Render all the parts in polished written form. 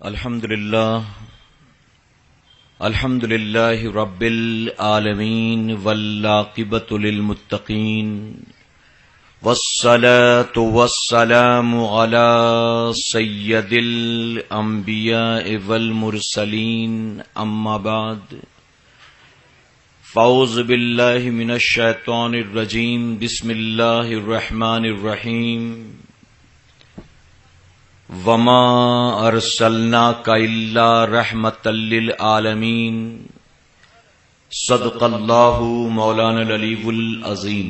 الحمد للہ رب العالمین والعاقبۃ للمتقین والصلاة والسلام علی سید الانبیاء والمرسلین اما بعد فاعوذ باللہ من الشیطان الرجیم بسم اللہ الرحمن الرحیم وما ارسلناک الا رحمۃ للعالمین صدق اللہ مولانا العلی العظیم۔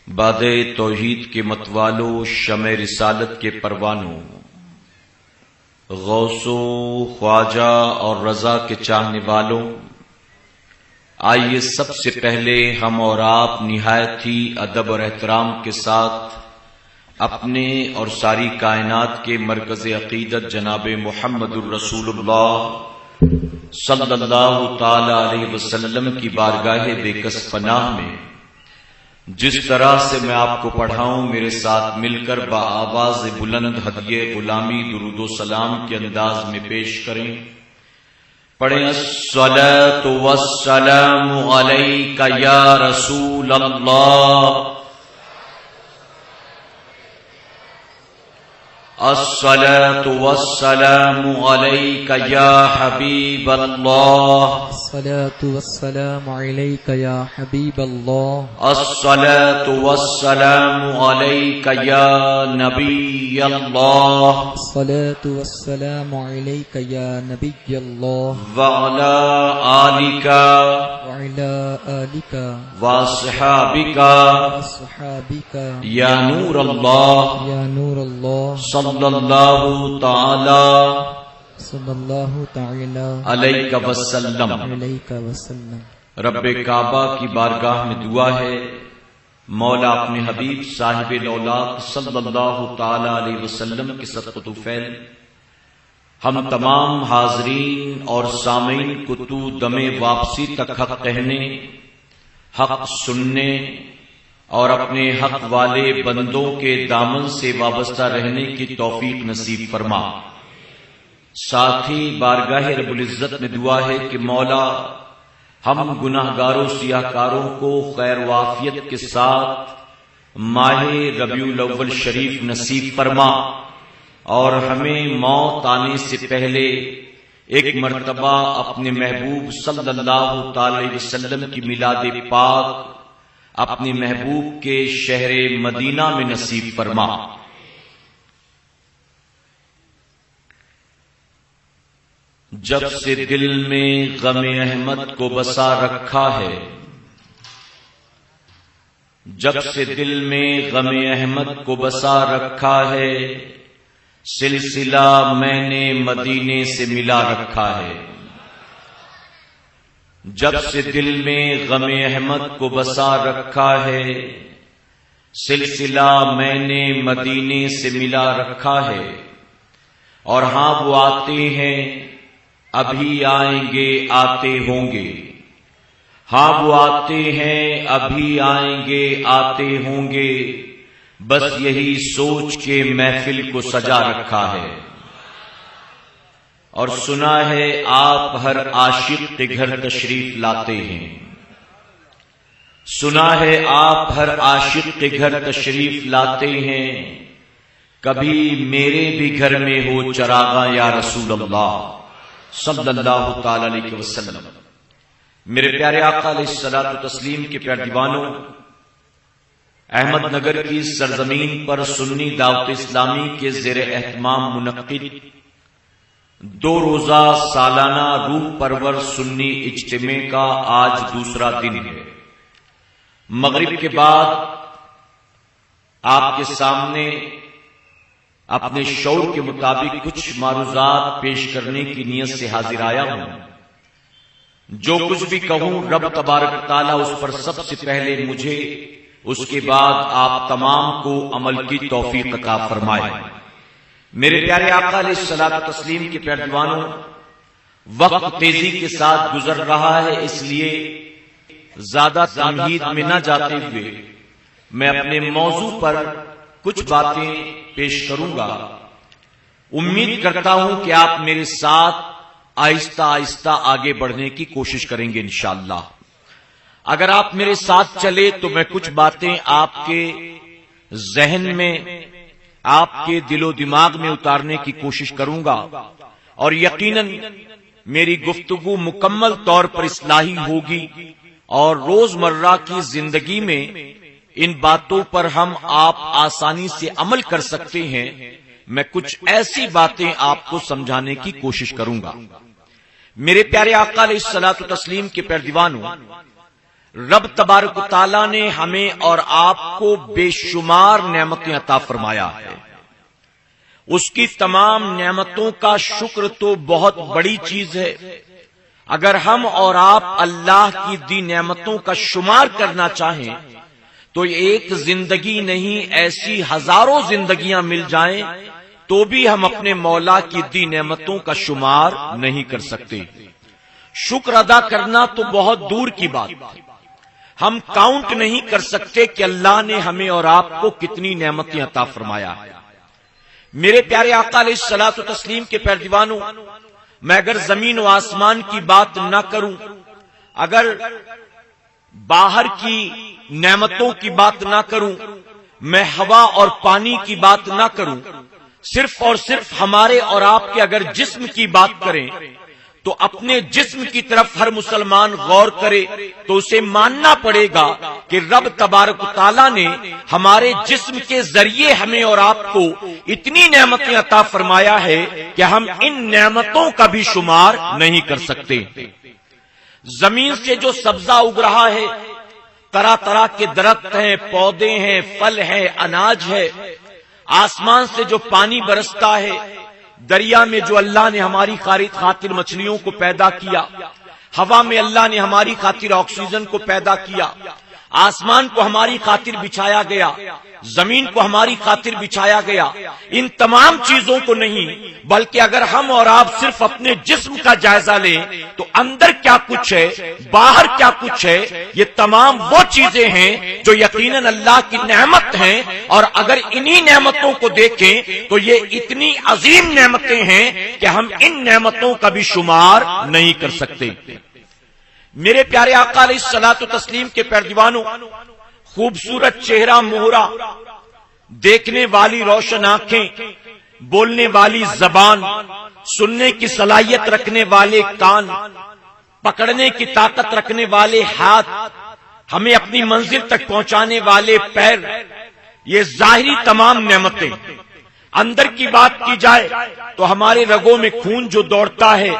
باد توحید کے متوالو، شمع رسالت کے پروانوں، غوث و خواجہ اور رضا کے چاہنے والوں، آئیے سب سے پہلے ہم اور آپ نہایت ہی ادب اور احترام کے ساتھ اپنے اور ساری کائنات کے مرکز عقیدت جناب محمد الرسول اللہ صلی اللہ تعالی علیہ وسلم کی بارگاہ بے کس پناہ میں جس طرح سے میں آپ کو پڑھاؤں میرے ساتھ مل کر بآواز بلند ہدیہ غلامی درود و سلام کے انداز میں پیش کریں۔ پڑھیں الصلاۃ والسلام علیک یا رسول اللہ، الصلاۃ والسلام علیک یا حبیب اللہ، الصلاۃ والسلام علیک یا حبیب اللہ، الصلاۃ والسلام علیک یا نبی اللہ، الصلاۃ والسلام علیک یا نبی اللہ، وعلی آلک وعلی آلک واصحابک واصحابک یا نور اللہ یا نور اللہ، صلی اللہ تعالی علیہ وسلم۔ علیک وسلم۔ رب کعبہ کی بارگاہ میں دعا ہے، مولا اپنے حبیب صاحب الاولاق صلی اللہ تعالی علیہ وسلم کے صدقۃ فعل ہم تمام حاضرین اور سامعین کو تو دم واپسی تک حق کہنے، حق سننے اور اپنے حق والے بندوں کے دامن سے وابستہ رہنے کی توفیق نصیب فرما۔ ساتھ ہی بارگاہ رب العزت میں دعا ہے کہ مولا ہم گناہگاروں سیاہکاروں کو خیر وعافیت کے ساتھ ماہ ربیع الاول شریف نصیب فرما، اور ہمیں موت آنے سے پہلے ایک مرتبہ اپنے محبوب صلی اللہ تعالی علیہ وسلم کی میلاد پاک اپنے محبوب کے شہر مدینہ میں نصیب فرما۔ جب سے دل میں غم احمد کو بسا رکھا ہے، جب سے دل میں غم احمد کو بسا رکھا ہے، سلسلہ میں نے مدینے سے ملا رکھا ہے۔ جب سے دل میں غم احمد کو بسا رکھا ہے، سلسلہ میں نے مدینے سے ملا رکھا ہے، اور ہاں وہ آتے ہیں ابھی آئیں گے آتے ہوں گے، ہاں وہ آتے ہیں ابھی آئیں گے آتے ہوں گے، بس یہی سوچ کے محفل کو سجا رکھا ہے۔ اور سنا ہے آپ ہر عاشق کے گھر تشریف لاتے ہیں، سنا ہے آپ ہر عاشق کے گھر تشریف لاتے ہیں، کبھی میرے بھی گھر میں ہو چراغاں یا رسول اللہ صلی اللہ تعالی علیہ وسلم۔ میرے پیارے آقا علیہ الصلوۃ والتسلیم کے پیارے دیوانوں، احمد نگر کی سرزمین پر سنی دعوت اسلامی کے زیر اہتمام منعقد 2 روزہ سالانہ روح پرور سنی اجتماع کا آج دوسرا دن ہے۔ مغرب کے بعد آپ کے سامنے اپنے شعور کے مطابق کچھ معروضات پیش کرنے کی نیت سے حاضر آیا ہوں۔ جو کچھ بھی کہوں رب تبارک تعالیٰ اس پر سب سے پہلے مجھے، اس کے بعد آپ تمام کو عمل کی توفیق عطا فرمائے۔ میرے پیارے آقا علیہ الصلوۃ والتسلیم کے پیارے دیوانوں، وقت تیزی کے ساتھ گزر رہا ہے، اس لیے زیادہ تمہید میں نہ جاتے ہوئے میں اپنے موضوع پر کچھ باتیں پیش کروں گا۔ امید کرتا ہوں کہ آپ میرے ساتھ آہستہ آہستہ آگے بڑھنے کی کوشش کریں گے انشاءاللہ۔ اگر آپ میرے ساتھ چلے تو میں کچھ باتیں آپ کے ذہن میں، آپ کے دل و دماغ میں اتارنے کی کوشش کروں گا، اور یقیناً میری گفتگو مکمل طور پر اصلاحی ہوگی، اور روزمرہ کی زندگی میں ان باتوں پر ہم آپ آسانی سے عمل کر سکتے ہیں۔ میں کچھ ایسی باتیں آپ کو سمجھانے کی کوشش کروں گا۔ میرے پیارے آقا علیہ الصلوۃ والتسلیم کے پیروانوں، رب تبارک و تعالیٰ نے ہمیں اور آپ کو بے شمار نعمتیں عطا فرمایا ہے۔ اس کی تمام نعمتوں کا شکر تو بہت بڑی چیز ہے۔ اگر ہم اور آپ اللہ کی دی نعمتوں کا شمار کرنا چاہیں تو ایک زندگی نہیں، ایسی ہزاروں زندگیاں مل جائیں تو بھی ہم اپنے مولا کی دی نعمتوں کا شمار نہیں کر سکتے۔ شکر ادا کرنا تو بہت دور کی بات ہے، ہم کاؤنٹ نہیں کر سکتے کہ اللہ نے ہمیں اور آپ کو کتنی نعمتیں عطا فرمایا ہے۔ میرے پیارے آقا علیہ الصلوۃ والتسلیم کے پیروانوں، میں اگر زمین و آسمان کی بات نہ کروں، اگر باہر کی نعمتوں کی بات نہ کروں، میں ہوا اور پانی کی بات نہ کروں، صرف اور صرف ہمارے اور آپ کے اگر جسم کی بات کریں تو اپنے جسم کی طرف ہر مسلمان غور کرے تو اسے ماننا پڑے گا کہ رب تبارک و تعالیٰ نے ہمارے جسم کے ذریعے ہمیں اور آپ کو اتنی نعمتیں عطا فرمایا ہے کہ ہم ان نعمتوں کا بھی شمار نہیں کر سکتے۔ زمین سے جو سبزہ اگ رہا ہے، طرح طرح کے درخت ہیں، پودے ہیں، پھل ہے، اناج ہے، آسمان سے جو پانی برستا ہے، دریا میں جو اللہ نے ہماری خاطر مچھلیوں کو پیدا کیا، ہوا میں اللہ نے ہماری خاطر آکسیجن کو پیدا کیا، آسمان کو ہماری خاطر بچھایا گیا، زمین کو ہماری خاطر بچھایا گیا، ان تمام چیزوں کو نہیں بلکہ اگر ہم اور آپ صرف اپنے جسم کا جائزہ لیں تو اندر کیا کچھ ہے، باہر کیا کچھ ہے، یہ تمام وہ چیزیں ہیں جو یقیناً اللہ کی نعمت ہیں، اور اگر انہی نعمتوں کو دیکھیں تو یہ اتنی عظیم نعمتیں ہیں کہ ہم ان نعمتوں کا بھی شمار نہیں کر سکتے۔ میرے پیارے آقا علیہ الصلوۃ والتسلیم کے پیروانوں، خوبصورت چہرہ مہرہ، دیکھنے والی روشن آنکھیں، بولنے والی زبان، سننے کی صلاحیت رکھنے والے کان، پکڑنے کی طاقت رکھنے والے ہاتھ، ہمیں اپنی منزل تک پہنچانے والے پیر، یہ ظاہری تمام نعمتیں۔ اندر کی بات کی جائے تو ہمارے رگوں میں خون جو دوڑتا ہے،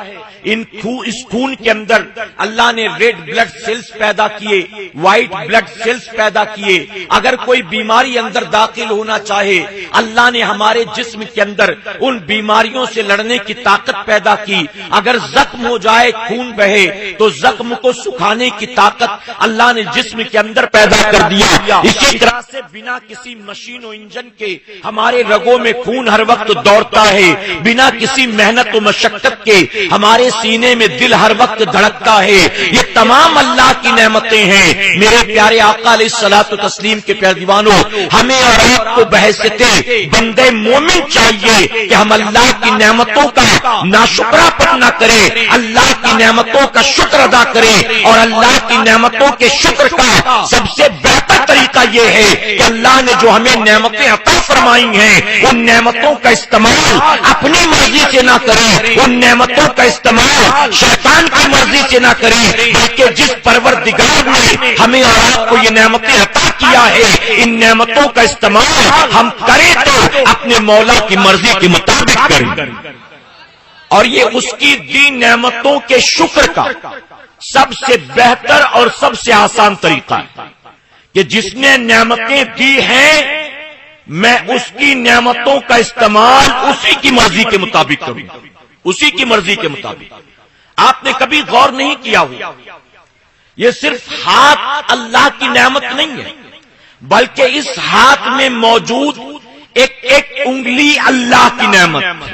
اس خون کے اندر اللہ نے ریڈ بلڈ سیلز پیدا کیے، وائٹ بلڈ سیلز پیدا کیے۔ اگر کوئی بیماری اندر داخل ہونا چاہے، اللہ نے ہمارے جسم کے اندر ان بیماریوں سے لڑنے کی طاقت پیدا کی۔ اگر زخم ہو جائے، خون بہے، تو زخم کو سکھانے کی طاقت اللہ نے جسم کے اندر پیدا کر دیا۔ اسی طرح سے بنا کسی مشین و انجن کے ہمارے رگوں میں خون ہر وقت دوڑتا ہے، بنا کسی محنت و مشقت کے ہمارے سینے میں دل ہر وقت دھڑکتا ہے۔ یہ تمام اللہ کی نعمتیں ہیں۔ میرے پیارے آقا علیہ الصلوۃ والتسلیم کے پیروانوں، ہمیں اور آپ کو بحیثیت بندے مومن چاہیے کہ ہم اللہ کی نعمتوں کا ناشکرا پن نہ کریں، اللہ کی نعمتوں کا شکر ادا کریں، اور اللہ کی نعمتوں کے شکر کا سب سے بہتر طریقہ یہ ہے کہ اللہ نے جو ہمیں نعمتیں عطا فرمائی ہیں ان نعمتوں کا استعمال اپنی مرضی سے نہ کریں، ان نعمتوں کا استعمال شیطان کی مرضی سے نہ کریں، بلکہ جس پروردگار نے ہمیں اور آپ کو یہ نعمتیں عطا کیا ہے، ان نعمتوں کا استعمال ہم کریں تو اپنے مولا کی مرضی کے مطابق کریں۔ اور یہ اس کی دی نعمتوں کے شکر کا سب سے بہتر اور سب سے آسان طریقہ ہے کہ جس نے نعمتیں دی ہیں میں اس کی نعمتوں کا استعمال اسی کی مرضی کے مطابق کروں، اسی کی مرضی کے مطابق۔ آپ نے کبھی غور نہیں کیا ہو، یہ صرف ہاتھ اللہ کی نعمت نہیں ہے، بلکہ اس ہاتھ میں موجود ایک ایک انگلی اللہ کی نعمت ہے،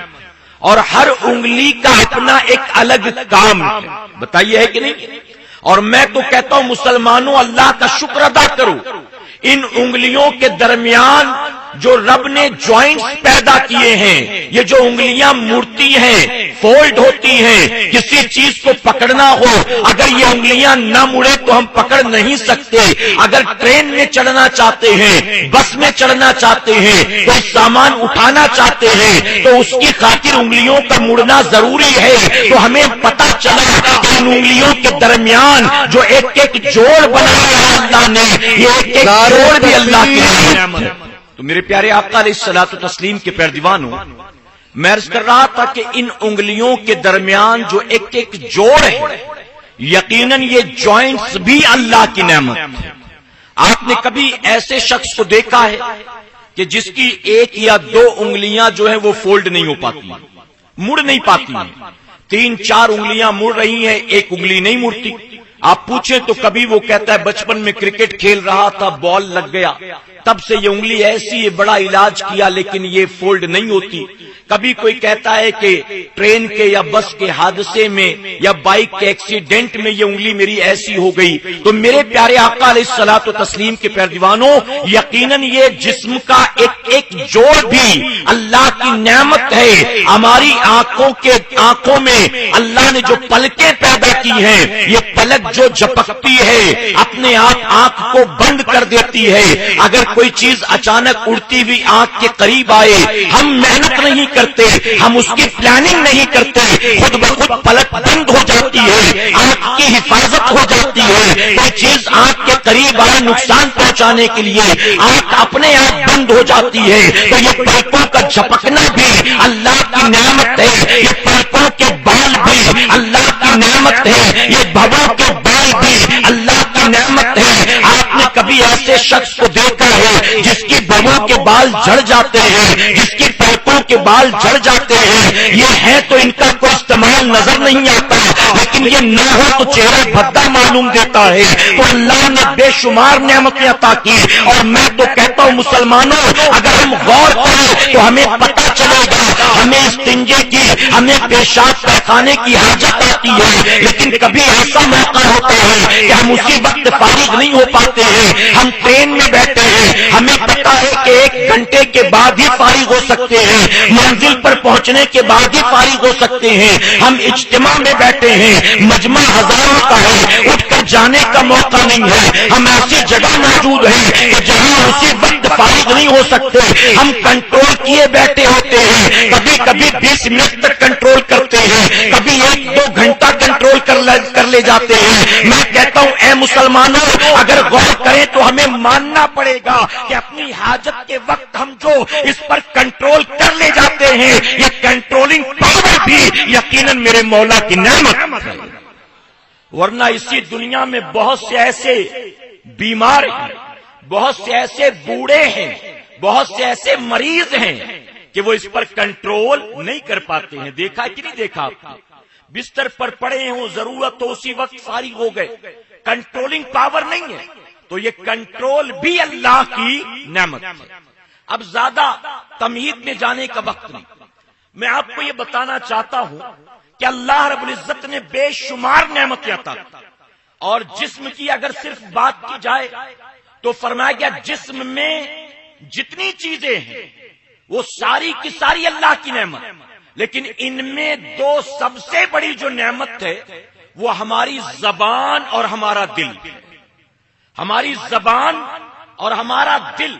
اور ہر انگلی کا اپنا ایک الگ کام ہے۔ بتائیے ہے کہ نہیں؟ اور میں تو کہتا ہوں مسلمانوں، اللہ کا شکر ادا کرو، ان انگلیوں کے درمیان جو رب نے جوائنٹس پیدا کیے ہیں، یہ جو انگلیاں مڑتی ہیں، فولڈ ہوتی ہیں، کسی چیز کو پکڑنا ہو، اگر یہ انگلیاں نہ مڑے تو ہم پکڑ نہیں سکتے۔ اگر ٹرین میں چڑھنا چاہتے ہیں، بس میں چڑھنا چاہتے ہیں، کوئی سامان اٹھانا چاہتے ہیں تو اس کی خاطر انگلیوں کا مڑنا ضروری ہے۔ تو ہمیں پتہ چلا کہ ان انگلیوں کے درمیان جو ایک ایک جوڑ بنایا ہے اللہ نے، یہ ایک ایک جوڑ بھی اللہ کی نعمت ہے۔ تو میرے پیارے آقا علیہ الصلوۃ والتسلیم کے پیروانوں، میں عرض کر رہا تھا کہ ان انگلیوں کے درمیان جو ایک ایک جوڑ ہے، یقیناً یہ جوائنٹس بھی اللہ کی نعمت ہے۔ آپ نے کبھی ایسے شخص کو دیکھا ہے کہ جس کی ایک یا دو انگلیاں جو ہیں وہ فولڈ نہیں ہو پاتی، مڑ نہیں پاتی ہیں، 3-4 انگلیاں مڑ رہی ہیں، ایک انگلی نہیں مڑتی؟ آپ پوچھیں تو کبھی وہ کہتا ہے بچپن میں کرکٹ کھیل رہا تھا، بال لگ گیا، تب سے یہ انگلی ایسی ہے، بڑا علاج کیا لیکن یہ فولڈ نہیں ہوتی۔ کبھی کوئی کہتا ہے کہ ٹرین کے یا بس کے حادثے میں یا بائک کے ایکسیڈنٹ میں یہ انگلی میری ایسی ہو گئی۔ تو میرے پیارے آقا علیہ الصلوۃ والتسلیم کے پیروانوں، یقیناً یہ جسم کا ایک ایک جوڑ بھی اللہ کی نعمت ہے۔ ہماری آنکھوں میں اللہ نے جو پلکیں پیدا کی ہیں، یہ پلک جو جھپکتی ہے اپنے آپ آنکھ کو بند کر دیتی ہے۔ اگر کوئی چیز اچانک اڑتی ہوئی آنکھ کے قریب آئے، ہم محنت نہیں کرتے، ہم اس کی پلاننگ نہیں کرتے، خود بخود پلک بند ہو جاتی ہے، آنکھ کی حفاظت ہو جاتی ہے۔ کوئی چیز آنکھ کے قریب آئے نقصان پہنچانے کے لیے آنکھ اپنے آپ بند ہو جاتی ہے۔ تو یہ پلکوں کا جھپکنا بھی اللہ کی نعمت ہے، یہ پلکوں کے بال بھی اللہ کی نعمت ہے، یہ بھووں کے بال بھی اللہ کی نعمت ہے۔ آپ نے کبھی ایسے شخص کو دیکھا ہے جس کی بھووں کے بال جھڑ جاتے ہیں، جس کی پلکوں کے بال جھڑ جاتے ہیں؟ یہ ہے تو ان کا کوئی استعمال نظر نہیں آتا، لیکن یہ نہ ہو تو چہرہ بھدا معلوم دیتا ہے۔ تو اللہ نے بے شمار نعمتیں عطا کی، اور میں تو کہتا ہوں مسلمانوں، اگر ہم غور کریں تو ہمیں پتہ چلے گا، ہمیں استنجے کی، ہمیں پیشاب پخانے کی حاجت آتی ہے، لیکن کبھی ایسا موقع ہوتا ہے کہ ہم اسی وقت فارغ نہیں ہو پاتے ہیں۔ ہم ٹرین میں بیٹھے ہیں، ہمیں پتہ ہے کہ 1 گھنٹے کے بعد ہی فارغ ہو سکتے ہیں، منزل پر پہنچنے کے بعد ہی فارغ ہو سکتے ہیں۔ ہم اجتماع میں بیٹھے ہیں، مجمع ہزاروں کا ہے، اٹھ کر جانے کا موقع نہیں ہے۔ ہم ایسی جگہ موجود ہیں کہ جہاں اسی وقت فارغ نہیں ہو سکتے، ہم کنٹرول کیے بیٹھے ہوتے ہیں، کبھی کبھی 20 منٹ تک کنٹرول کرتے ہیں، کبھی 1-2 گھنٹہ کنٹرول کر لے جاتے ہیں۔ میں کہتا ہوں اے مسلمانوں، اگر غور کریں تو ہمیں ماننا پڑے گا کہ اپنی حاجت کے وقت ہم جو اس پر کنٹرول کر لے جاتے ہیں، یہ کنٹرولنگ پاور بھی یقیناً میرے مولا کی نعمت ہے۔ ورنہ اسی دنیا میں بہت سے ایسے بیمار ہیں، بہت سے ایسے بوڑھے ہیں، بہت سے ایسے مریض ہیں کہ وہ اس پر کنٹرول نہیں کر پاتے ہیں۔ دیکھا کہ نہیں دیکھا آپ نے؟ بستر پر پڑے ہوں، ضرورت تو اسی وقت فارغ ہو گئے، کنٹرولنگ پاور نہیں ہے۔ تو یہ کنٹرول بھی اللہ کی نعمت ہے۔ اب زیادہ تمہید میں جانے کا وقت نہیں، میں آپ کو یہ بتانا چاہتا ہوں کہ اللہ رب العزت نے بے شمار نعمتیں عطا کی، اور جسم کی اگر صرف بات کی جائے تو فرمایا گیا جسم میں جتنی چیزیں ہیں وہ ساری کی ساری اللہ کی نعمت، لیکن ان میں 2 سب سے بڑی جو نعمت ہے وہ ہماری زبان اور ہمارا دل۔ ہماری زبان اور ہمارا دل،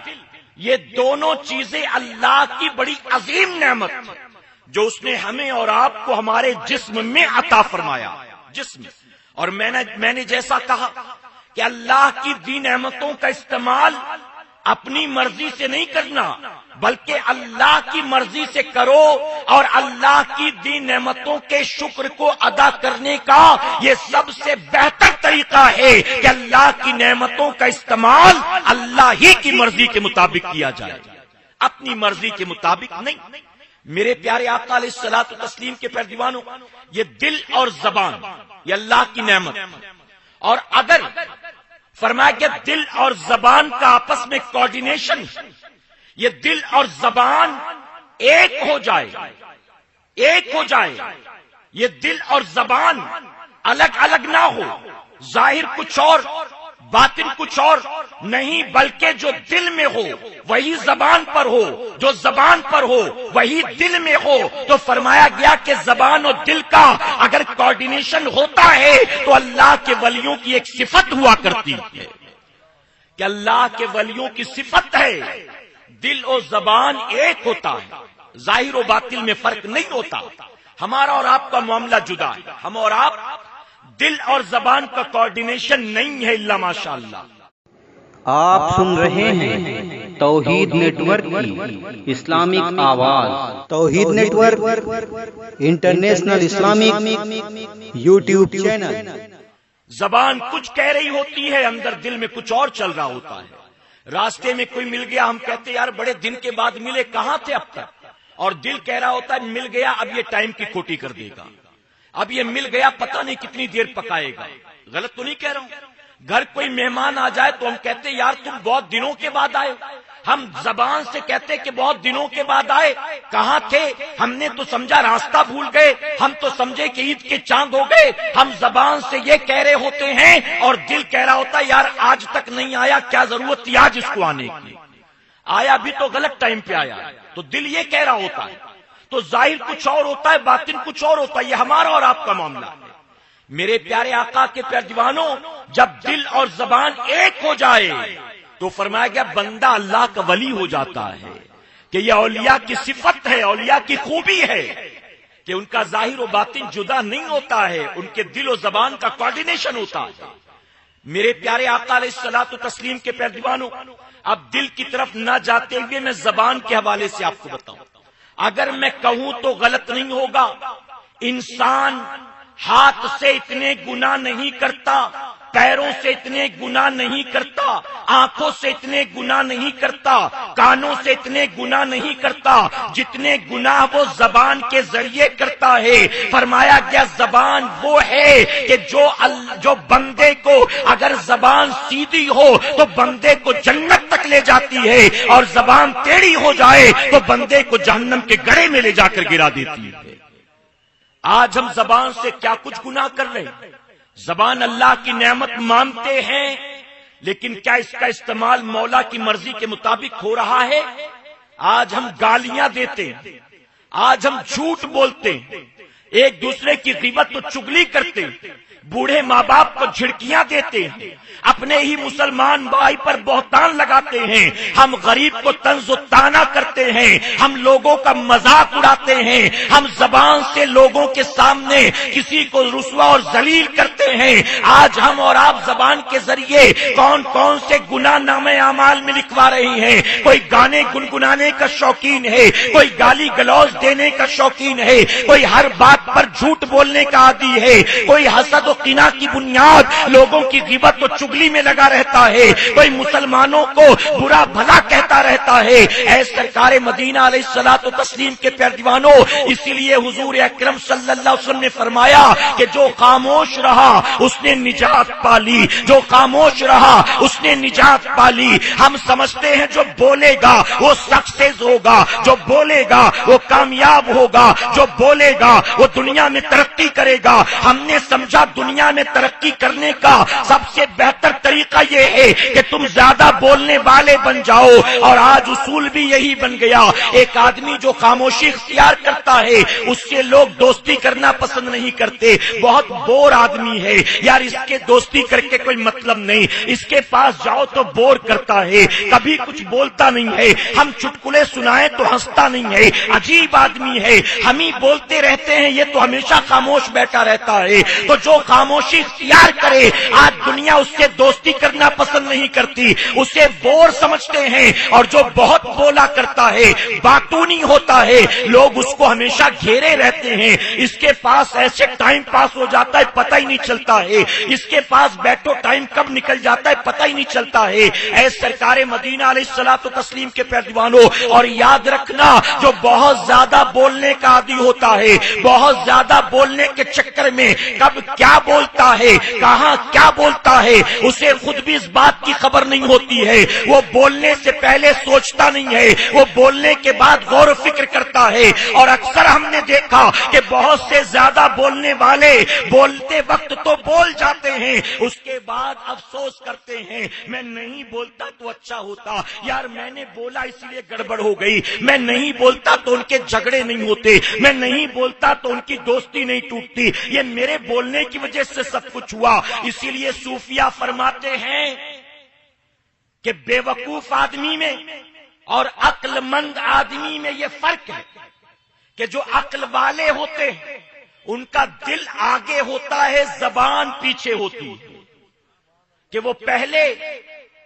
یہ دونوں چیزیں اللہ کی بڑی عظیم نعمت ہے جو اس نے ہمیں اور آپ کو ہمارے جسم میں عطا فرمایا۔ جسم، اور میں نے جیسا کہا کہ اللہ کی دی نعمتوں کا استعمال اپنی مرضی سے نہیں کرنا، بلکہ اللہ کی مرضی سے کرو، اور اللہ کی دی نعمتوں کے شکر کو ادا کرنے کا یہ سب سے بہتر طریقہ ہے کہ اللہ کی نعمتوں کا استعمال اللہ ہی کی مرضی کے مطابق کیا جائے، اپنی مرضی کے مطابق نہیں۔ میرے پیارے آقا علیہ الصلوۃ والتسلیم کے پیروانوں، یہ دل اور زبان یہ اللہ کی نعمت، اور اگر فرمایا کہ دل اور زبان کا آپس میں کوارڈینیشن، یہ دل اور زبان ایک ہو جائے، یہ دل اور زبان الگ الگ نہ ہو، ظاہر کچھ اور باطن کچھ اور نہیں بلکہ جو دل میں ہو وہی زبان پر ہو، جو زبان پر ہو وہی دل میں ہو. تو فرمایا گیا کہ زبان اور دل کا اگر کوارڈینیشن ہوتا ہے تو اللہ کے ولیوں کی ایک صفت ہوا کرتی ہے کہ اللہ کے ولیوں کی صفت ہے دل اور زبان ایک ہوتا ہے، ظاہر و باطن میں فرق نہیں ہوتا. ہمارا اور آپ کا معاملہ جدا ہے، ہم اور آپ دل اور زبان کا کوارڈینیشن نہیں ہے الا ماشاء اللہ. آپ سن رہے ہیں توحید نیٹ ورک کی اسلامک آواز. Tawheed network international Islamic YouTube channel. زبان کچھ کہہ رہی ہوتی ہے، اندر دل میں کچھ اور چل رہا ہوتا ہے. راستے میں کوئی مل گیا، ہم کہتے یار بڑے دن کے بعد ملے، کہاں تھے اب تک؟ اور دل کہہ رہا ہوتا ہے مل گیا، اب یہ ٹائم کی کھوٹی کر دے گا، اب یہ مل گیا پتہ نہیں کتنی دیر پکائے گا. غلط تو نہیں کہہ رہا ہوں؟ گھر کوئی مہمان آ جائے تو ہم کہتے یار تم بہت دنوں کے بعد آئے. ہم زبان سے کہتے کہ بہت دنوں کے بعد آئے، کہاں تھے؟ ہم نے تو سمجھا راستہ بھول گئے، ہم تو سمجھے کہ عید کے چاند ہو گئے. ہم زبان سے یہ کہہ رہے ہوتے ہیں اور دل کہہ رہا ہوتا ہے یار آج تک نہیں آیا، کیا ضرورت تھی آج اس کو آنے کی؟ آیا بھی تو غلط ٹائم پہ آیا. تو دل یہ کہہ رہا ہوتا ہے، تو ظاہر کچھ اور ہوتا ہے، باطن کچھ اور ہوتا ہے. یہ ہمارا اور آپ کا معاملہ ہے. میرے پیارے آقا کے پیارے دیوانوں، جب دل اور زبان ایک ہو جائے تو فرمایا گیا بندہ اللہ کا ولی ہو جاتا ہے. کہ یہ اولیاء کی صفت ہے، اولیاء کی خوبی ہے کہ ان کا ظاہر و باطن جدا نہیں ہوتا ہے، ان کے دل و زبان کا کوارڈینیشن ہوتا ہے. میرے پیارے آقا علیہ الصلوۃ والتسلیم کے پیارے دیوانوں، اب دل کی طرف نہ جاتے ہوئے میں زبان کے حوالے سے آپ کو بتاؤں. اگر میں کہوں تو غلط نہیں ہوگا، انسان ہاتھ سے اتنے گناہ نہیں کرتا، پیروں سے اتنے گناہ نہیں کرتا، آنکھوں سے اتنے گناہ نہیں کرتا، کانوں سے اتنے گناہ نہیں کرتا جتنے گناہ وہ زبان کے ذریعے کرتا ہے. فرمایا گیا زبان وہ ہے کہ جو بندے کو اگر زبان سیدھی ہو تو بندے کو جنت تک لے جاتی ہے، اور زبان ٹیڑھی ہو جائے تو بندے کو جہنم کے گڑھے میں لے جا کر گرا دیتی ہے. آج ہم زبان سے کیا کچھ گناہ کر رہے ہیں. زبان اللہ کی نعمت مانتے ہیں، لیکن کیا اس کا استعمال مولا کی مرضی کے مطابق ہو رہا ہے؟ آج ہم گالیاں دیتے ہیں، آج ہم جھوٹ بولتے ہیں، ایک دوسرے کی غیبت و چگلی کرتے ہیں، بوڑھے ماں باپ کو جھڑکیاں دیتے ہیں، اپنے ہی مسلمان بھائی پر بہتان لگاتے ہیں، ہم غریب کو طنز و طعنہ کرتے ہیں، ہم لوگوں کا مذاق اڑاتے ہیں، ہم زبان سے لوگوں کے سامنے کسی کو رسوا اور ذلیل کرتے ہیں. آج ہم اور آپ زبان کے ذریعے کون کون سے گناہ نامے اعمال میں لکھوا رہے ہیں. کوئی گانے گنگنانے کا شوقین ہے، کوئی گالی گلوز دینے کا شوقین ہے، کوئی ہر بات پر جھوٹ بولنے کا عادی ہے، کوئی حسد و کینہ کی بنیاد لوگوں کی غیبت و چگلی میں لگا رہتا ہے، کوئی مسلمانوں کو برا بھلا کہتا رہتا ہے. اے سرکار مدینہ علیہ الصلوۃ والتسلیم کے پیارے دیوانوں، اسی لیے حضور اکرم صلی اللہ علیہ وسلم نے فرمایا کہ جو خاموش رہا اس نے نجات پالی، جو خاموش رہا اس نے نجات پالی. ہم سمجھتے ہیں جو بولے گا وہ سکسیس ہوگا، جو بولے گا وہ کامیاب ہوگا، جو بولے گا وہ دنیا میں ترقی کرے گا. ہم نے سمجھا دنیا میں ترقی کرنے کا سب سے بہتر طریقہ یہ ہے کہ تم زیادہ بولنے والے بن جاؤ، اور آج اصول بھی یہی بن گیا. ایک آدمی جو خاموشی اختیار کرتا ہے اس سے لوگ دوستی کرنا پسند نہیں کرتے. بہت بور آدمی ہے یار، اس کے دوستی کر کے کوئی مطلب نہیں، اس کے پاس جاؤ تو بور کرتا ہے، کبھی کچھ بولتا نہیں ہے، ہم چٹکلے سنائیں تو ہنستا نہیں ہے، عجیب آدمی ہے، ہم ہی بولتے رہتے ہیں یہ تو ہمیشہ خاموش بیٹھا رہتا ہے. تو جو خاموشی اختیار کرے آج دنیا اس سے دوستی کرنا پسند نہیں کرتی، اسے بور سمجھتے ہیں. اور جو بہت بولا کرتا ہے، باتونی ہوتا ہے، لوگ اس کو ہمیشہ گھیرے رہتے ہیں. اس کے پاس ایسے ٹائم پاس ہو جاتا ہے پتہ ہی نہیں چلتا ہے، اس کے پاس بیٹھو ٹائم کب نکل جاتا ہے پتہ ہی نہیں چلتا ہے. اے سرکار مدینہ علیہ الصلوۃ والتسلیم کے پیارے دیوانوں، اور یاد رکھنا جو بہت زیادہ بولنے کا عادی ہوتا ہے، بہت زیادہ بولنے کے چکر میں کب کیا بولتا ہے، کہاں کیا بولتا ہے، اسے خود بھی اس بات کی خبر نہیں ہوتی ہے. وہ بولنے سے پہلے سوچتا نہیں ہے، وہ بولنے کے بعد غور و فکر کرتا ہے. اور اکثر ہم نے دیکھا کہ بہت سے زیادہ بولنے والے بولتے وقت تو بول جاتے ہیں، اس کے بعد افسوس کرتے ہیں میں نہیں بولتا تو اچھا ہوتا، یار میں نے بولا اس لیے گڑبڑ ہو گئی، میں نہیں بولتا تو ان کے جھگڑے نہیں ہوتے، میں نہیں بولتا تو ان کی دوستی نہیں ٹوٹتی، یہ میرے بولنے کی وجہ سے سب کچھ ہوا. اسی لیے صوفیہ فرماتے ہیں کہ بے وقوف آدمی میں اور عقل مند آدمی میں یہ فرق ہے کہ جو عقل والے ہوتے ہیں ان کا دل آگے ہوتا ہے، زبان پیچھے ہوتی ہے، کہ وہ پہلے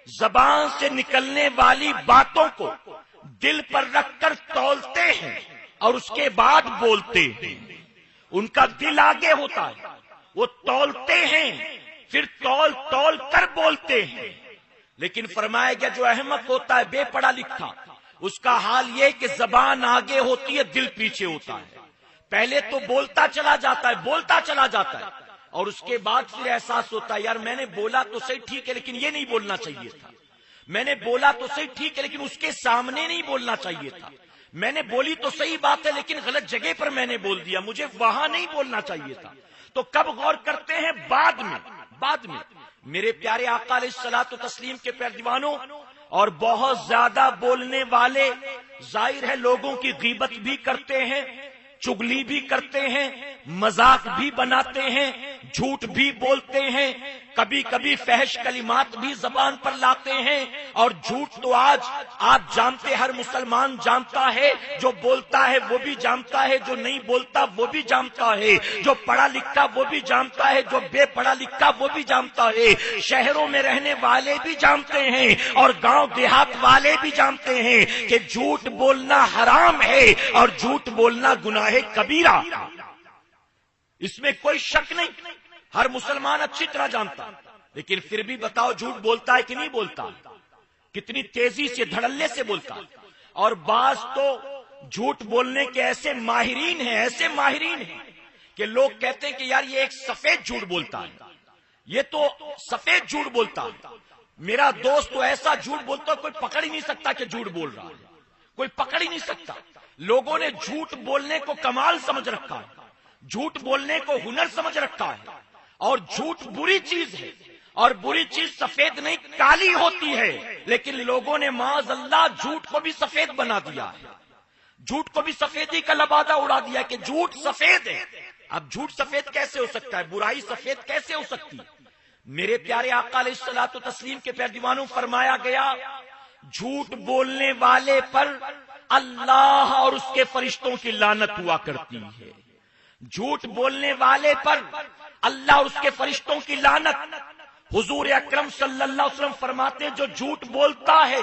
زبان سے نکلنے والی باتوں کو دل پر رکھ کر تولتے ہیں اور اس کے بعد بولتے ہیں. ان کا دل آگے ہوتا ہے، وہ تولتے ہیں پھر تول کر بولتے ہیں. لیکن فرمایا گیا جو احمق ہوتا ہے، بے پڑھا لکھا، اس کا حال یہ کہ زبان آگے ہوتی ہے، دل پیچھے ہوتا ہے. پہلے تو بولتا چلا جاتا ہے اور اس کے بعد پھر احساس ہوتا ہے یار میں نے بولا تو صحیح ٹھیک ہے لیکن یہ نہیں بولنا چاہیے تھا، میں نے بولا تو صحیح ٹھیک ہے لیکن اس کے سامنے نہیں بولنا چاہیے تھا، میں نے بولی تو صحیح بات ہے لیکن غلط جگہ پر میں نے بول دیا، مجھے وہاں نہیں بولنا چاہیے تھا. تو کب غور کرتے ہیں؟ بعد میں. میرے پیارے آقا علیہ الصلوۃ والتسلیم کے پیروانوں، اور بہت زیادہ بولنے والے ظاہر ہے لوگوں کی غیبت بھی کرتے ہیں، چگلی بھی کرتے ہیں، مذاق بھی بناتے ہیں، جھوٹ بھی بولتے ہیں، کبھی کبھی فحش کلمات بھی زبان پر لاتے ہیں. اور جھوٹ تو آج آپ جانتے، ہر مسلمان جانتا ہے، جو بولتا ہے وہ بھی جانتا ہے، جو نہیں بولتا وہ بھی جانتا ہے، جو پڑھا لکھا وہ بھی جانتا ہے، جو بے پڑھا لکھا وہ بھی جانتا ہے. شہروں میں رہنے والے بھی جانتے ہیں اور گاؤں دیہات والے بھی جانتے ہیں کہ جھوٹ بولنا حرام ہے اور جھوٹ بولنا گناہ کبیرہ. اس میں کوئی شک نہیں، ہر مسلمان اچھی طرح جانتا. لیکن پھر بھی بتاؤ جھوٹ بولتا ہے کہ نہیں بولتا؟ کتنی تیزی سے دھڑلے سے بولتا. اور بعض تو جھوٹ بولنے کے ایسے ماہرین ہیں کہ لوگ کہتے ہیں کہ یار یہ ایک سفید جھوٹ بولتا ہے، یہ تو سفید جھوٹ بولتا ہے. میرا دوست تو ایسا جھوٹ بولتا ہے کوئی پکڑ ہی نہیں سکتا کہ جھوٹ بول رہا ہے، کوئی پکڑ ہی نہیں سکتا. لوگوں نے جھوٹ بولنے کو کمال سمجھ رکھا ہے، جھوٹ بولنے کو ہنر سمجھ رکھا ہے. اور جھوٹ بری چیز ہے، اور بری چیز سفید نہیں کالی ہوتی ہے. لیکن لوگوں نے معاذ اللہ جھوٹ کو بھی سفید بنا دیا ہے، جھوٹ کو بھی سفیدی کا لبادہ اڑا دیا کہ جھوٹ سفید ہے. اب جھوٹ سفید کیسے ہو سکتا ہے؟ برائی سفید کیسے ہو سکتی؟ میرے پیارے آقا علیہ الصلوۃ والتسلیم کے پیروانوں فرمایا گیا جھوٹ بولنے والے پر اللہ اور اس کے فرشتوں کی لعنت ہوا کرتی ہے. جھوٹ بولنے والے پر اللہ اور اس کے فرشتوں کی لعنت. حضور اکرم صلی اللہ علیہ وسلم فرماتے جو جھوٹ بولتا ہے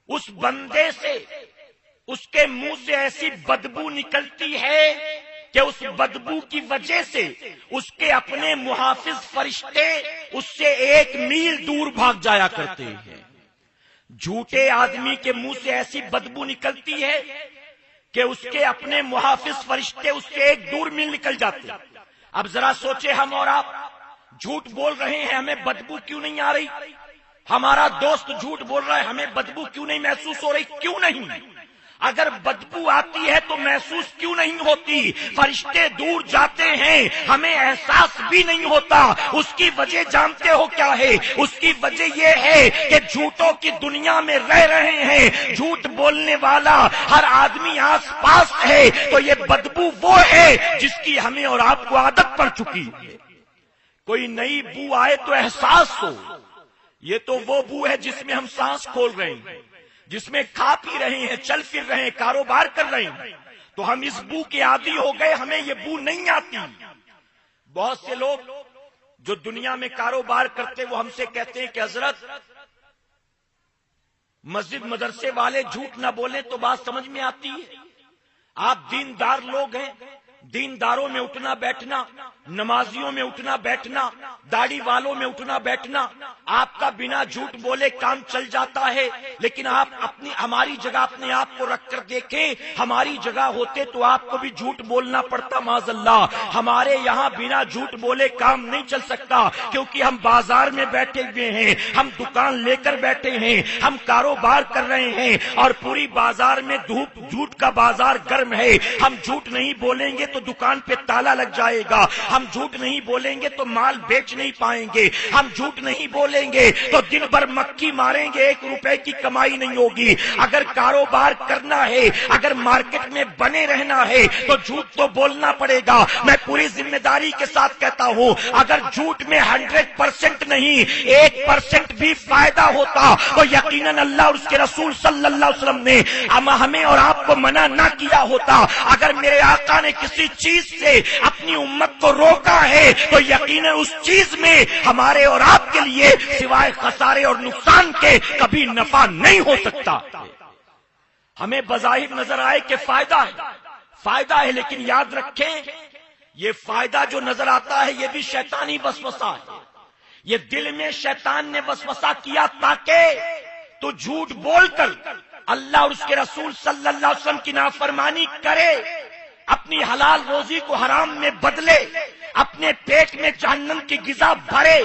اس بندے سے، اس کے منہ سے ایسی بدبو نکلتی ہے کہ اس بدبو کی وجہ سے اس کے اپنے محافظ فرشتے اس سے 1 میل دور بھاگ جایا کرتے ہیں. جھوٹے آدمی کے منہ سے ایسی بدبو نکلتی ہے کہ اس کے اپنے محافظ فرشتے اس سے 1 میل نکل جاتے. اب ذرا سوچے ہم اور آپ جھوٹ بول رہے ہیں، ہمیں بدبو کیوں نہیں آ رہی؟ ہمارا دوست جھوٹ بول رہا ہے، ہمیں بدبو کیوں نہیں محسوس ہو رہی؟ کیوں نہیں؟ اگر بدبو آتی ہے تو محسوس کیوں نہیں ہوتی؟ فرشتے دور جاتے ہیں، ہمیں احساس بھی نہیں ہوتا. اس کی وجہ جانتے ہو کیا ہے؟ اس کی وجہ یہ ہے کہ جھوٹوں کی دنیا میں رہ رہے ہیں، جھوٹ بولنے والا ہر آدمی آس پاس ہے، تو یہ بدبو وہ ہے جس کی ہمیں اور آپ کو عادت پڑ چکی ہے. کوئی نئی بو آئے تو احساس ہو، یہ تو وہ بو ہے جس میں ہم سانس کھول رہے ہیں، جس میں کھا پی رہے ہیں، چل پھر رہے ہیں، کاروبار کر رہے ہیں، تو ہم اس بو کے عادی ہو گئے، ہمیں یہ بو نہیں آتی. بہت سے لوگ جو دنیا میں کاروبار کرتے وہ ہم سے کہتے ہیں کہ حضرت مسجد مدرسے والے جھوٹ نہ بولیں تو بات سمجھ میں آتی ہے. آپ دیندار لوگ ہیں، دینداروں میں اٹھنا بیٹھنا نمازیوں میں اٹھنا بیٹھنا، داڑھی والوں میں اٹھنا بیٹھنا، آپ کا بنا جھوٹ بولے کام چل جاتا ہے، لیکن آپ ہماری جگہ اپنے آپ کو رکھ کر دیکھیں، ہماری جگہ ہوتے تو آپ کو بھی جھوٹ بولنا پڑتا معاذ اللہ۔ ہمارے یہاں بنا جھوٹ بولے کام نہیں چل سکتا، کیونکہ ہم بازار میں بیٹھے ہوئے ہیں، ہم دکان لے کر بیٹھے ہیں، ہم کاروبار کر رہے ہیں، اور پوری بازار میں دھوپ جھوٹ کا بازار گرم ہے۔ ہم جھوٹ نہیں بولیں گے تو دکان پہ تالا لگ جائے گا، ہم جھوٹ نہیں بولیں گے تو مال بیچ نہیں پائیں گے، ہم جھوٹ نہیں بولیں گے تو دن بھر مکھی ماریں گے، 1 روپے کی کمائی نہیں ہوگی۔ اگر کاروبار کرنا ہے، اگر مارکیٹ میں بنے رہنا ہے تو جھوٹ تو بولنا پڑے گا۔ میں پوری ذمہ داری کے ساتھ کہتا ہوں، اگر جھوٹ میں 100% نہیں 1% بھی فائدہ ہوتا تو یقیناً اللہ اور اس کے رسول صلی اللہ علیہ وسلم نے ہمیں اور آپ کو منع نہ کیا ہوتا۔ اگر میرے آقا نے کسی چیز سے اپنی امت کو روکا ہے تو یقیناً اس چیز میں ہمارے اور آپ کے لیے سوائے خسارے اور نقصان کے کبھی نفع نہیں ہو سکتا۔ ہمیں بظاہر نظر آئے کہ فائدہ ہے، لیکن یاد رکھیں یہ فائدہ جو نظر آتا ہے یہ بھی شیطانی وسوسہ ہے۔ یہ دل میں شیطان نے وسوسہ کیا تاکہ تو جھوٹ بول کر اللہ اور اس کے رسول صلی اللہ علیہ وسلم کی نافرمانی کرے، اپنی حلال روزی کو حرام میں بدلے، اپنے پیٹ میں جہنم کی غذا بھرے،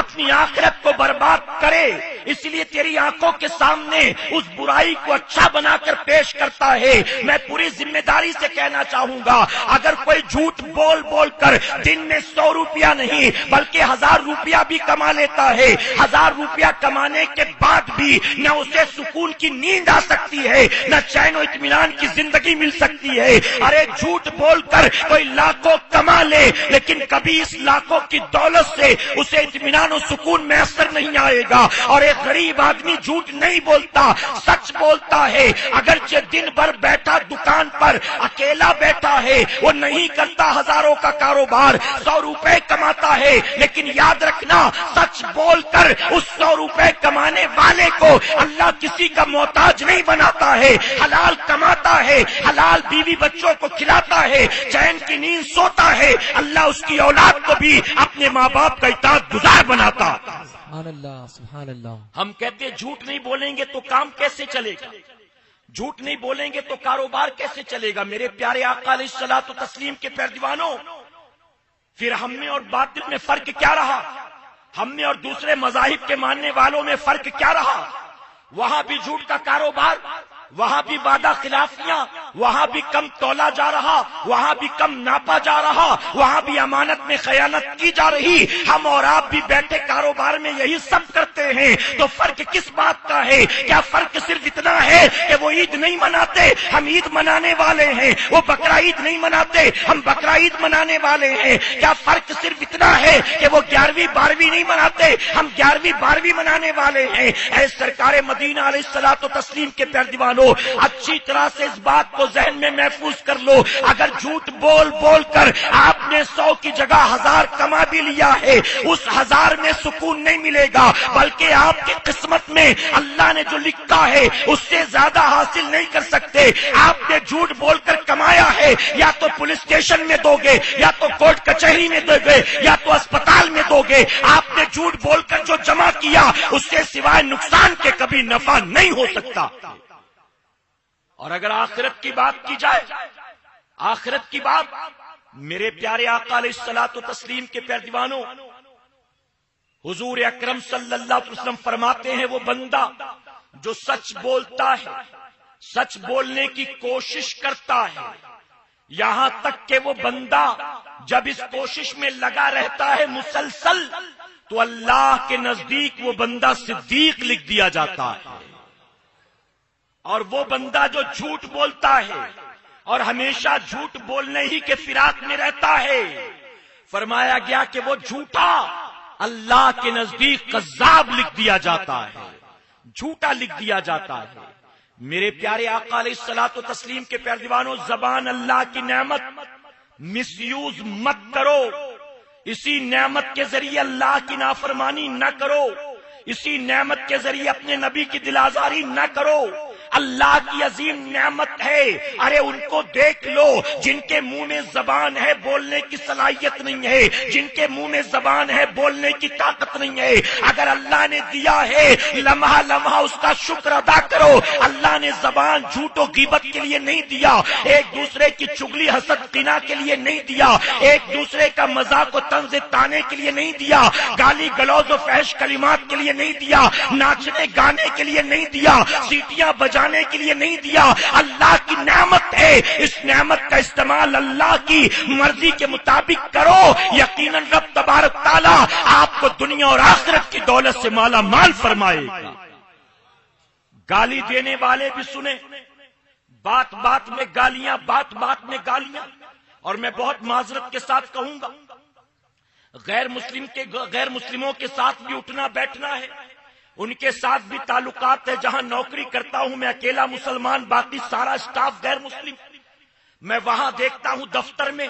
اپنی آخرت کو برباد کرے۔ اس لیے تیری آنکھوں کے سامنے اس برائی کو اچھا بنا کر پیش کرتا ہے۔ میں پوری ذمہ داری سے کہنا چاہوں گا، اگر کوئی جھوٹ بول بول کر دن میں 100 روپیہ نہیں بلکہ 1000 روپیہ بھی کما لیتا ہے، 1000 روپیہ کمانے کے بعد بھی نہ اسے سکون کی نیند آ سکتی ہے، نہ چین و اطمینان کی زندگی مل سکتی ہے۔ ارے جھوٹ بول کر کوئی لاکھوں کما لے، لیکن کبھی اس لاکھوں کی دولت سے اسے اطمینان و سکون میسر نہیں آئے گا۔ اور ایک غریب آدمی جھوٹ نہیں بولتا، سچ بولتا ہے۔ اگرچہ دن بھر بیٹھا دکان پر اکیلا بیٹھا ہے، وہ نہیں کرتا ہزاروں کا کاروبار، 100 روپے کماتا ہے، لیکن یاد رکھنا سچ بول کر اس 100 روپے کمانے والے کو اللہ کسی کا محتاج نہیں بناتا ہے، حلال کماتا ہے، حلال بیوی بچوں کو کھلاتا ہے، چین کی نیند سوتا ہے، اللہ اس کی اولاد کو بھی اپنے ماں باپ کا اطاعت گزار بناتا۔ سبحان اللہ، سبحان اللہ۔ ہم کہتے جھوٹ نہیں بولیں گے تو کام کیسے چلے گا، جھوٹ نہیں بولیں گے تو کاروبار کیسے چلے گا؟ میرے پیارے آقا علیہ الصلوۃ والتسلیم کے پیروانوں، پھر ہم میں اور باطل میں فرق کیا رہا؟ ہم میں اور دوسرے مذاہب کے ماننے والوں میں فرق کیا رہا؟ وہاں بھی جھوٹ کا کاروبار، وہاں بھی وعدہ خلافیاں، وہاں بھی کم تولا جا رہا، وہاں بھی کم ناپا جا رہا، وہاں بھی امانت میں خیانت کی جا رہی۔ ہم اور آپ بھی بیٹھے کاروبار میں یہی سب کرتے ہیں، تو فرق کس بات کا ہے؟ کیا فرق صرف اتنا ہے کہ وہ عید نہیں مناتے، ہم عید منانے والے ہیں؟ وہ بقرہ عید نہیں مناتے، ہم بقرہ عید منانے والے ہیں؟ کیا فرق صرف اتنا ہے کہ وہ 11ویں 12ویں نہیں مناتے، ہم 11ویں 12ویں منانے والے ہیں؟ اے سرکار مدینہ علیہ الصلوۃ والتسلیم کے پیروانوں، اچھی طرح سے اس بات کو ذہن میں محفوظ کر لو، اگر جھوٹ بول بول کر آپ نے 100 کی جگہ 1000 کما بھی لیا ہے، اس 1000 میں سکون نہیں ملے گا، بلکہ آپ کی قسمت میں اللہ نے جو لکھا ہے اس سے زیادہ حاصل نہیں کر سکتے۔ آپ نے جھوٹ بول کر کمایا ہے، یا تو پولیس اسٹیشن میں دو گے، یا تو کورٹ کچہری میں دو گے، یا تو اسپتال میں دو گے۔ آپ نے جھوٹ بول کر جو جمع کیا اس سے سوائے نقصان کے کبھی نفع نہیں ہو سکتا۔ اور اگر آخرت کی بات کی جائے، آخرت کی بات، میرے پیارے آقا علیہ الصلوۃ والتسلیم کے پیروانوں، حضور اکرم صلی اللہ علیہ وسلم فرماتے ہیں وہ بندہ جو سچ بولتا ہے، سچ بولنے کی کوشش کرتا ہے، یہاں تک کہ وہ بندہ جب اس کوشش میں لگا رہتا ہے مسلسل، تو اللہ کے نزدیک وہ بندہ صدیق لکھ دیا جاتا ہے۔ اور وہ بندہ جو جھوٹ بولتا ہے اور ہمیشہ جھوٹ بولنے ہی کے فراق میں رہتا ہے، فرمایا گیا کہ وہ جھوٹا اللہ کے نزدیک کذاب لکھ دیا جاتا ہے، جھوٹا لکھ دیا جاتا ہے۔ میرے پیارے آقا علیہ الصلوۃ والتسلیم کے پیروانوں، زبان اللہ کی نعمت، مس یوز مت کرو، اسی نعمت کے ذریعے اللہ کی نافرمانی نہ کرو، اسی نعمت کے ذریعے اپنے نبی کی دل آزاری نہ کرو۔ اللہ کی عظیم نعمت ہے. ارے ان کو دیکھ لو جن کے منہ میں زبان ہے بولنے کی صلاحیت نہیں ہے, جن کے منہ میں زبان ہے بولنے کی طاقت نہیں ہے. اگر اللہ نے دیا ہے لمحہ لمحہ اس کا شکر ادا کرو. اللہ نے زبان جھوٹ و غیبت کے لیے نہیں دیا, ایک دوسرے کی چگلی حسد قنا کے لیے نہیں دیا, ایک دوسرے کا مذاق و طنز تانے کے لیے نہیں دیا, گالی گلوز و فحش کلمات کے لیے نہیں دیا, ناچنے گانے کے لیے نہیں دیا, سیٹیاں بجانے کے لیے نہیں دیا. اللہ کی نعمت ہے, اس نعمت کا استعمال اللہ کی مرضی کے مطابق کرو. یقیناً رب تبارک تعالیٰ آپ کو دنیا اور آخرت کی دولت سے مالا مال فرمائے گا. گالی دینے والے بھی سنیں, بات بات میں گالیاں, بات بات میں گالیاں. اور میں بہت معذرت کے ساتھ کہوں گا, غیر مسلموں کے ساتھ بھی اٹھنا بیٹھنا ہے, ان کے ساتھ بھی تعلقات ہے. جہاں نوکری کرتا ہوں میں اکیلا مسلمان, باقی سارا اسٹاف غیر مسلم. میں وہاں دیکھتا ہوں دفتر میں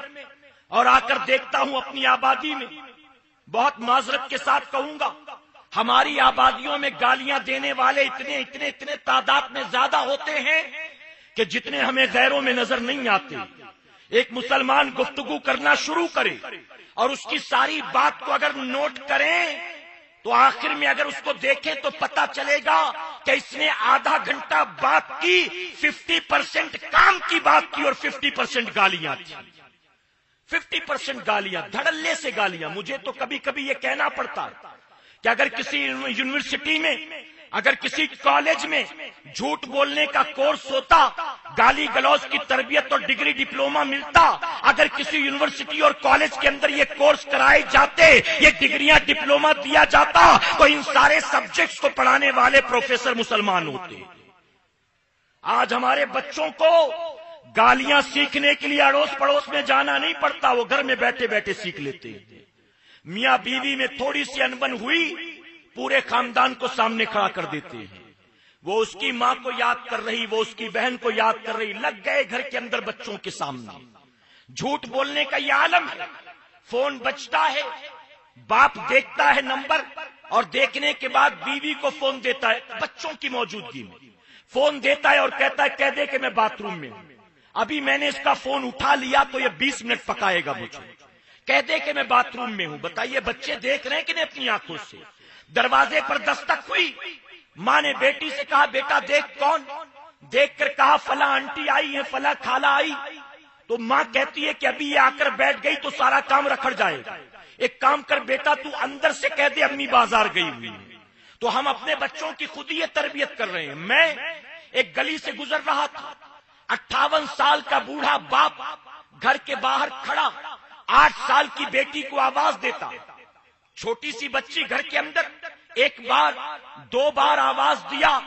اور آ کر دیکھتا ہوں اپنی آبادی میں. بہت معذرت کے ساتھ کہوں گا, ہماری آبادیوں میں گالیاں دینے والے اتنے تعداد میں زیادہ ہوتے ہیں کہ جتنے ہمیں غیروں میں نظر نہیں آتے. ایک مسلمان گفتگو کرنا شروع کرے اور اس کی ساری بات کو اگر نوٹ کریں تو آخر میں اگر اس کو دیکھیں تو پتا چلے گا کہ اس نے آدھا گھنٹہ بات کی, 50% کام کی بات کی اور 50% گالیاں تھی. 50% گالیاں, دھڑلے سے گالیاں. مجھے تو کبھی کبھی یہ کہنا پڑتا کہ اگر کسی یونیورسٹی میں, اگر کسی کالج میں جھوٹ بولنے کا کورس ہوتا, گالی گلوز کی تربیت اور ڈگری ڈپلوما ملتا, اگر کسی یونیورسٹی اور کالج کے اندر یہ کورس کرائے جاتے, یہ ڈگریاں ڈپلوما دیا جاتا, تو ان سارے سبجیکٹس کو پڑھانے والے پروفیسر مسلمان ہوتے. آج ہمارے بچوں کو گالیاں سیکھنے کے لیے اڑوس پڑوس میں جانا نہیں پڑتا, وہ گھر میں بیٹھے بیٹھے سیکھ لیتے ہیں. میاں بیوی میں تھوڑی سی انبن ہوئی, پورے خاندان کو سامنے کھڑا کر دیتے ہیں. وہ اس کی ماں کو یاد کر رہی, وہ اس کی بہن کو یاد کر رہی, لگ گئے گھر کے اندر بچوں کے سامنے. جھوٹ بولنے کا یہ عالم ہے. فون بجتا ہے, باپ دیکھتا ہے نمبر اور دیکھنے کے بعد بیوی کو فون دیتا ہے, بچوں کی موجودگی میں فون دیتا ہے اور کہتا ہے کہہ دے کہ میں باتھ روم میں ہوں, ابھی میں نے اس کا فون اٹھا لیا تو یہ 20 منٹ پکائے گا مجھے, کہہ دے کہ میں باتھ روم میں ہوں. بتائیے بچے دیکھ رہے ہیں کہ نہیں اپنی آنکھوں سے؟ دروازے پر دستک ہوئی, ماں نے بیٹی سے کہا بیٹا دیکھ کون, دیکھ کر کہا فلاں آنٹی آئی ہے, فلاں خالہ آئی. تو ماں کہتی ہے کہ ابھی یہ آ کر بیٹھ گئی تو سارا کام رکھڑ جائے گا, ایک کام کر بیٹا تو اندر سے کہہ دے امی بازار گئی ہوئی. تو ہم اپنے بچوں کی خود ہی تربیت کر رہے ہیں. میں ایک گلی سے گزر رہا تھا, 58 سال کا بوڑھا باپ گھر کے باہر کھڑا 8 سال کی بیٹی کو آواز دیتا. چھوٹی سی بچی گھر کے اندر, ایک بار 2 بار آواز دیا,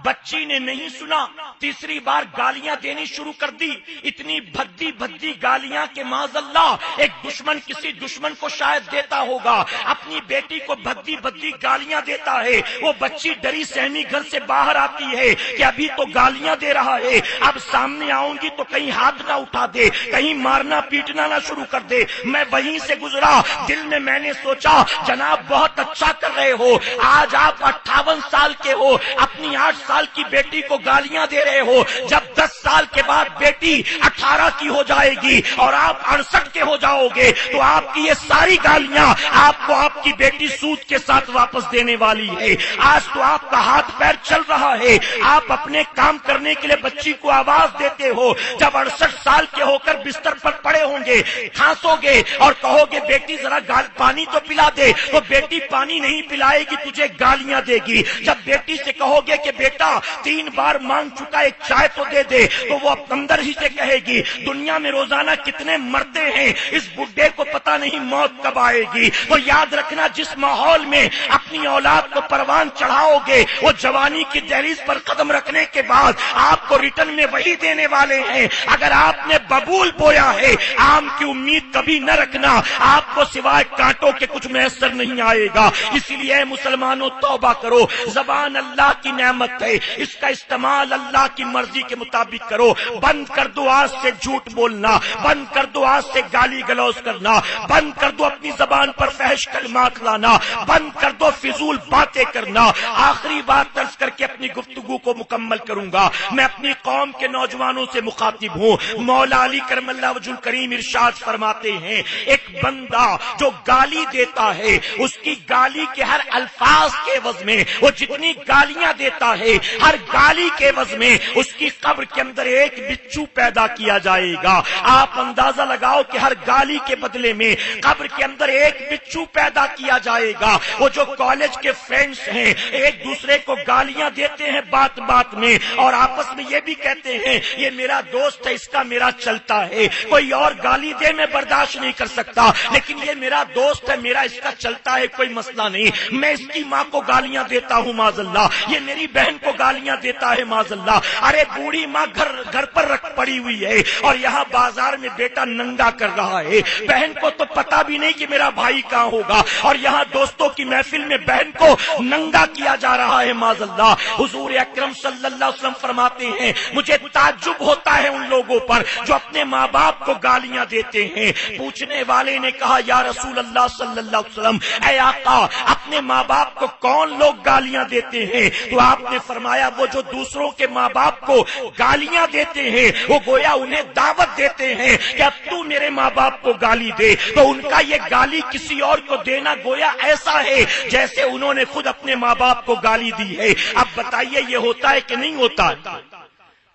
بچی نے نہیں سنا, تیسری بار گالیاں دینی شروع کر دی. اتنی بھدی بھدی گالیاں کہ معاذ اللہ ایک دشمن کسی دشمن کو شاید دیتا ہوگا, اپنی بیٹی کو بھدی بھدی گالیاں دیتا ہے. وہ بچی ڈری سہمی گھر سے باہر آتی ہے کہ ابھی تو گالیاں دے رہا ہے, اب سامنے آؤں گی تو کہیں ہاتھ نہ اٹھا دے, کہیں مارنا پیٹنا نہ شروع کر دے. میں وہیں سے گزرا, دل میں نے سوچا جناب بہت اچھا کر رہے ہو, آج آپ 58 سال کے ہو, اپنی 8 سال کی بیٹی کو گالیاں دے رہے ہو. جب 10 سال کے بعد بیٹی 18 کی ہو جائے گی اور آپ 68 کے ہو جاؤ گے تو آپ کی یہ ساری گالیاں آپ کو آپ کی بیٹی سود کے ساتھ واپس دینے والی ہے. آج تو آپ کا ہاتھ پیر چل رہا ہے, آپ اپنے کام کرنے کے لیے بچی کو آواز دیتے ہو. جب 68 سال کے ہو کر بستر پر پڑے ہوں گے, کھانسو گے اور کہو گے بیٹی ذرا پانی تو پلا دے, تو بیٹی پانی نہیں پلائے گی, تجھے گالیاں دے گی. جب بیٹی سے کہو گے کہ بیٹا 3 بار مانگ چکا, ایک چائے تو دے دے, تو وہ اندر ہی سے کہے گی دنیا میں روزانہ کتنے مرتے ہیں, اس بڈھے کو پتہ نہیں موت کب آئے گی. تو یاد رکھنا جس ماحول میں اپنی اولاد کو پروان چڑھاؤ گے, وہ جوانی کی دہلیز پر قدم رکھنے کے بعد آپ کو ریٹرن میں وہی دینے والے ہیں. اگر آپ نے ببول بویا ہے, آم کی امید کبھی نہ رکھنا, آپ کو سوائے کانٹوں کے کچھ میسر نہیں آئے گا. اسی لیے مسلمانوں توبہ کرو, زبان اللہ کی نعمت ہے. ہے اس کا استعمال اللہ کی مرضی کے مطابق کرو. بند کر دو آج سے جھوٹ بولنا، بند کر دو آج سے گالی گلوز کرنا، بند کر دو اپنی زبان پر فحش کلمات لانا، بند کر دو فضول باتیں کرنا. آخری بات درس کر کے اپنی گفتگو کو مکمل کروں گا. میں اپنی قوم کے نوجوانوں سے مخاطب ہوں. مولا علی کرم اللہ وجہ الکریم ارشاد فرماتے ہیں ایک بندہ جو گالی دیتا ہے اس کی گالی کے ہر الفاظ کے عوض میں، وہ جتنی گالیاں دیتا ہے ہر گالی کے عوض میں اس کی قبر کے اندر ایک بچھو پیدا کیا جائے گا. آپ اندازہ لگاؤ کہ ہر گالی کے بدلے میں قبر کے اندر ایک بچھو پیدا کیا جائے گا. وہ جو کالج کے فرینڈز ہیں ایک دوسرے کو گالیاں دیتے ہیں بات بات میں اور آپس میں یہ بھی کہتے ہیں یہ میرا دوست ہے اس کا میرا چلتا ہے، کوئی اور گالی دے میں برداشت نہیں کر سکتا لیکن یہ میرا دوست ہے میرا اس کا چلتا ہے کوئی مسئلہ نہیں. میں اس کی ماں کو گالیاں دیتا ہوں معاذ اللہ، یہ میری بہن کو گالیاں دیتا ہے معاذ اللہ. ارے بوڑھی ماں گھر پر رکھ پڑی ہوئی ہے اور یہاں بازار میں بیٹا ننگا کر رہا ہے. بہن کو تو پتا بھی نہیں کہ میرا بھائی کہاں ہوگا اور یہاں دوستوں کی محفل میں بہن کو ننگا کیا جا رہا ہے معاذ اللہ. حضور اکرم صلی اللہ علیہ وسلم فرماتے ہیں مجھے تعجب ہوتا ہے ان لوگوں پر جو اپنے ماں باپ کو گالیاں دیتے ہیں. پوچھنے والے نے کہا یا رسول اللہ صلی اللہ علیہ وسلم، اے آقا اپنے ماں باپ کو کون لوگ گالیاں دیتے ہیں؟ تو آپ نے فرمایا وہ جو دوسروں کے ماں باپ کو گالیاں دیتے ہیں وہ گویا انہیں دعوت دیتے ہیں کہ اب تو میرے ماں باپ کو گالی دے. تو ان کا یہ گالی کسی اور کو دینا گویا ایسا ہے جیسے انہوں نے خود اپنے ماں باپ کو گالی دی ہے. اب بتائیے یہ ہوتا ہے کہ نہیں ہوتا؟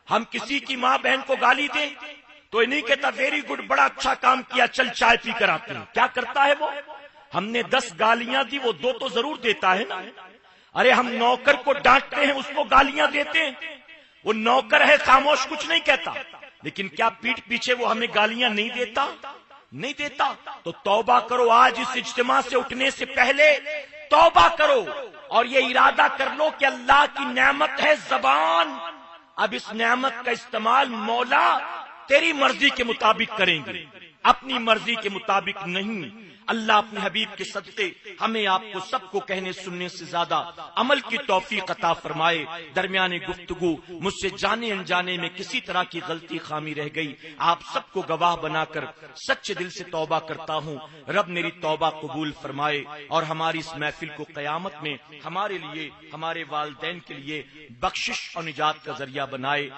ہم کسی کی ماں بہن کو گالی دیں تو یہ نہیں کہتا ویری گڈ بڑا اچھا کام کیا چل چائے پی کر آتے ہیں. کیا کرتا ہے وہ؟ ہم نے 10 گالیاں دی وہ 2 تو ضرور دیتا ہے نا. ارے ہم نوکر کو ڈانٹتے ہیں اس کو گالیاں دیتے ہیں، وہ نوکر ہے خاموش کچھ نہیں کہتا لیکن کیا پیٹھ پیچھے وہ ہمیں گالیاں نہیں دیتا؟ نہیں دیتا. تو توبہ کرو، آج اس اجتماع سے اٹھنے سے پہلے توبہ کرو اور یہ ارادہ کر لو کہ اللہ کی نعمت ہے زبان، اب اس نعمت کا استعمال مولا تیری مرضی کے مطابق کریں گے، اپنی مرضی کے مطابق نہیں. اللہ اپنے حبیب کے صدقے ہمیں آپ کو سب کو کہنے سننے سے زیادہ عمل کی توفیق عطا فرمائے. درمیان گفتگو مجھ سے جانے انجانے میں کسی طرح کی غلطی خامی رہ گئی، آپ سب کو گواہ بنا کر سچے دل سے توبہ کرتا ہوں. رب میری توبہ قبول فرمائے اور ہماری اس محفل کو قیامت میں ہمارے لیے ہمارے والدین کے لیے بخشش اور نجات کا ذریعہ بنائے.